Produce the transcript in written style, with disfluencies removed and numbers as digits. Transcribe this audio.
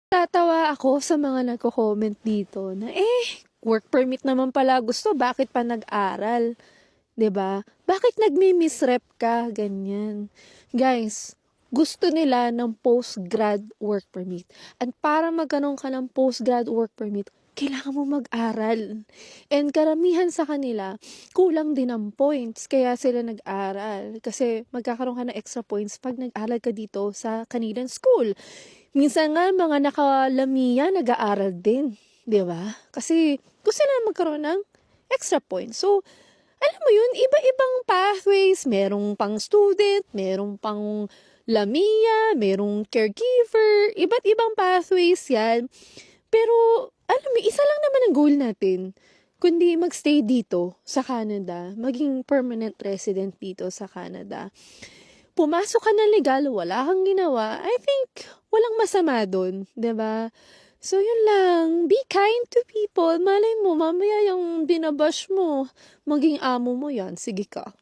Tatawa ako sa mga nagko-comment dito na, work permit naman pala gusto, bakit pa nag-aral? 'Di ba? Bakit nagmi-misrep ka, ganyan. Guys, gusto nila ng post-grad work permit. At para magkaroon ka ng post-grad work permit, kailangan mo mag-aral. And karamihan sa kanila, kulang din ang points, kaya sila nag-aral. Kasi magkakaroon ka ng extra points pag nag-aral ka dito sa kanilang school. Minsan nga, mga nakalamiya, nag-aaral din. 'Di ba? Kasi gusto nila magkaroon ng extra points. So, alam mo yun, iba-ibang pathways. Merong pang student, merong pang lamia, merong caregiver, iba't ibang pathways yan. Pero, alam mo, isa lang naman ang goal natin. Kundi magstay dito sa Canada, maging permanent resident dito sa Canada. Pumasok ka ng legal, wala kang ginawa, I think walang masama dun, 'di ba? So, yun lang. Be kind to people. Malay mo, mamaya yung binabash mo, maging amo mo yan. Sige ka.